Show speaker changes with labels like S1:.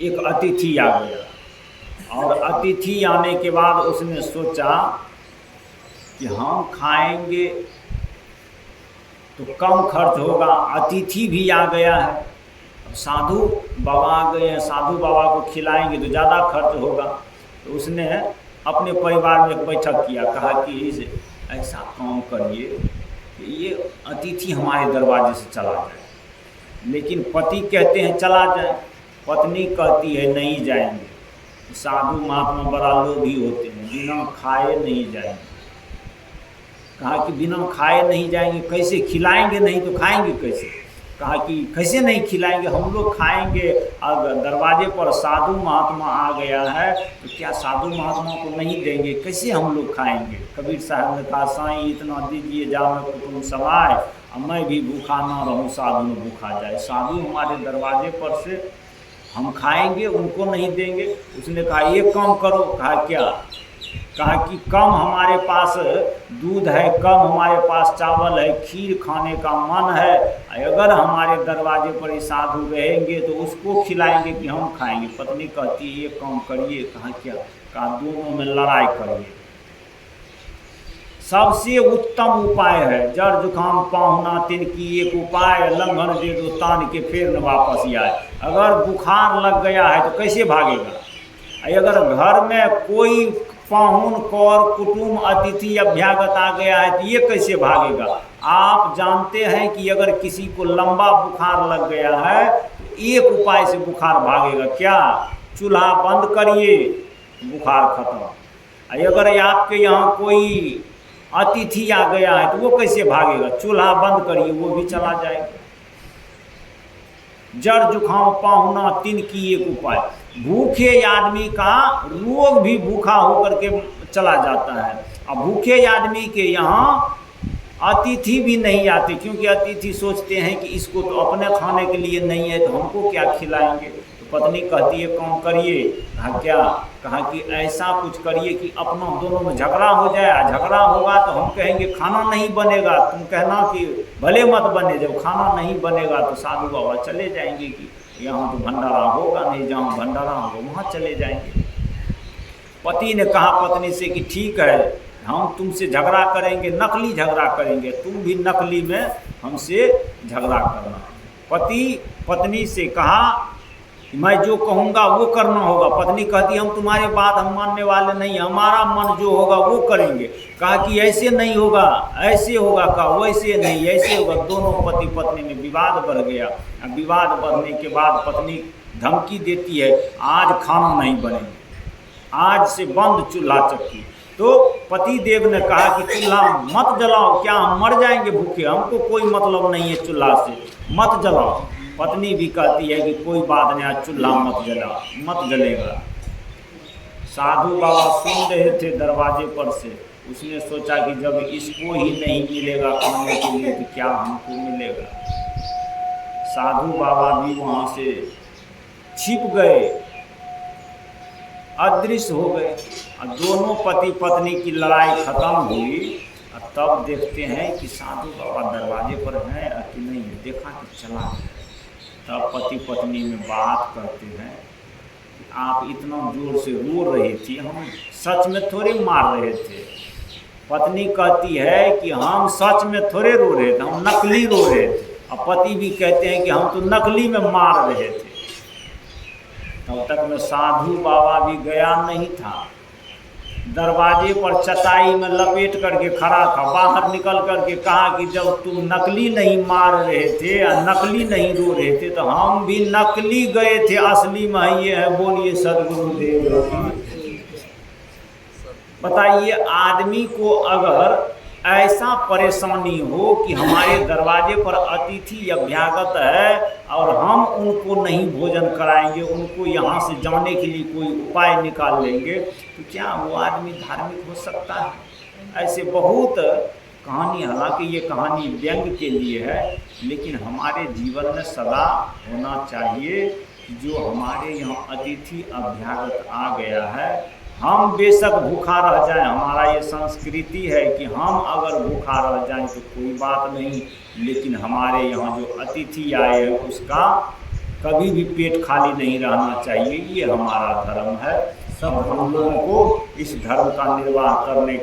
S1: एक अतिथि आ गया और अतिथि आने के बाद उसने सोचा कि हम खाएंगे तो कम खर्च होगा, अतिथि भी आ गया है, अब साधु बाबा आ गए हैं, साधु बाबा को खिलाएंगे तो ज़्यादा खर्च होगा। तो उसने अपने परिवार में एक बैठक किया, कहा कि ऐसा काम करिए कि ये अतिथि हमारे दरवाजे से चला जाए। लेकिन पति कहते हैं चला जाए, पत्नी कहती है नहीं जाएंगे। साधु महात्मा बड़ा लोभी होते हैं, बिना खाए नहीं जाएंगे। कहा कि बिना खाए नहीं जाएंगे, कैसे खिलाएंगे नहीं तो खाएंगे कैसे? कहा कि कैसे नहीं खिलाएंगे, हम लोग खाएंगे। अगर दरवाजे पर साधु महात्मा आ गया है तो क्या साधु महात्मा को नहीं देंगे, कैसे हम लोग खाएंगे? कबीर साहब ने कहा साईं इतना दीजिए जान कुटुंब समाए, और मैं भी भूखा ना रहूँ साधु न भूखा जाए। साधु हमारे दरवाजे पर से हम खाएंगे, उनको नहीं देंगे। उसने कहा ये काम करो। कहा क्या? कहा कि कम हमारे पास दूध है, कम हमारे पास चावल है, खीर खाने का मन है, अगर हमारे दरवाजे पर ही साधु रहेंगे तो उसको खिलाएंगे कि हम खाएंगे? पत्नी कहती है ये काम करिए। कहा क्या? कहा दोनों में लड़ाई करिए। सबसे उत्तम उपाय है जड़ जुकाम पाहुना तिनकी एक उपाय, लंघन दे दो तान के फिर न वापस आए। अगर बुखार लग गया है तो कैसे भागेगा? अगर घर में कोई पाहुन कौर कुटुंब अतिथि अभ्यागत आ गया है तो ये कैसे भागेगा? आप जानते हैं कि अगर किसी को लंबा बुखार लग गया है तो एक उपाय से बुखार भागेगा। क्या? चूल्हा बंद करिए, बुखार खत्म। अगर आपके यहाँ कोई अतिथि आ गया है तो वो कैसे भागेगा? चूल्हा बंद करिए, वो भी चला जाएगा। जड़ जुकाम पाहुना तिनकी एक उपाय। भूखे आदमी का रोग भी भूखा होकर के चला जाता है। अब भूखे आदमी के यहाँ अतिथि भी नहीं आते, क्योंकि अतिथि सोचते हैं कि इसको तो अपने खाने के लिए नहीं है तो हमको क्या खिलाएंगे। तो पत्नी कहती है काम करिए। कहा क्या? कहा कि ऐसा कुछ करिए कि अपना दोनों में झगड़ा हो जाए। झगड़ा होगा तो हम कहेंगे खाना नहीं बनेगा, तुम कहना कि भले मत बने। जब खाना नहीं बनेगा तो साधु बाबा चले जाएंगे कि यहाँ तो भंडारा होगा नहीं, जहाँ भंडारा होगा वहाँ चले जाएंगे। पति ने कहा पत्नी से कि ठीक है, हम तुमसे झगड़ा करेंगे, नकली झगड़ा करेंगे, तुम भी नकली में हमसे झगड़ा करना। पति पत्नी से कहा मैं जो कहूँगा वो करना होगा। पत्नी कहती हम तुम्हारे बात हम मानने वाले नहीं, हमारा मन जो होगा वो करेंगे। कहा कि ऐसे नहीं होगा, ऐसे होगा। कहा वैसे नहीं, ऐसे होगा। दोनों पति पत्नी में विवाद बढ़ गया। विवाद बढ़ने के बाद पत्नी धमकी देती है आज खाना नहीं बनेगा, आज से बंद चूल्हा चक्की। तो पति देव ने कहा कि चूल्हा मत जलाओ, क्या हम मर जाएंगे भूखे? हमको कोई मतलब नहीं है चूल्हा से, मत जलाओ। पत्नी भी कहती है कि कोई बात नहीं, आज चूल्हा मत जलेगा। साधु बाबा सुन रहे थे दरवाजे पर से। उसने सोचा कि जब इसको ही नहीं मिलेगा खाने के लिए तो क्या हमको मिलेगा। साधु बाबा भी वहाँ से छिप गए, अदृश्य हो गए। और दोनों पति पत्नी की लड़ाई खत्म हुई। और तब देखते हैं कि साधु बाबा दरवाजे पर हैं कि नहीं, देखा कि चला। तब पति पत्नी में बात करते हैं कि आप इतना जोर से रो रही थी, हम सच में थोड़े मार रहे थे। पत्नी कहती है कि हम सच में थोड़े रो रहे थे, हम नकली रो रहे थे। और पति भी कहते हैं कि हम तो नकली में मार रहे थे। तब तक में साधु बाबा भी गया नहीं था, दरवाजे पर चटाई में लपेट करके खड़ा था। बाहर निकल करके कहा कि जब तुम नकली नहीं मार रहे थे और नकली नहीं रो रहे थे तो हम भी नकली गए थे, असली में ये है। बोलिए सदगुरुदेव। बताइए आदमी को अगर ऐसा परेशानी हो कि हमारे दरवाजे पर अतिथि अभ्यागत है और हम उनको नहीं भोजन कराएंगे, उनको यहाँ से जाने के लिए कोई उपाय निकाल लेंगे, तो क्या वो आदमी धार्मिक हो सकता है? ऐसे बहुत कहानी, हालांकि ये कहानी व्यंग के लिए है, लेकिन हमारे जीवन में सदा होना चाहिए कि जो हमारे यहाँ अतिथि अभ्यागत आ गया है, हम बेशक भूखा रह जाएं, हमारा ये संस्कृति है कि हम अगर भूखा रह जाएं तो कोई बात नहीं, लेकिन हमारे यहाँ जो अतिथि आए हैं उसका कभी भी पेट खाली नहीं रहना चाहिए। ये हमारा धर्म है। सब हम लोगों को इस धर्म का निर्वाह करने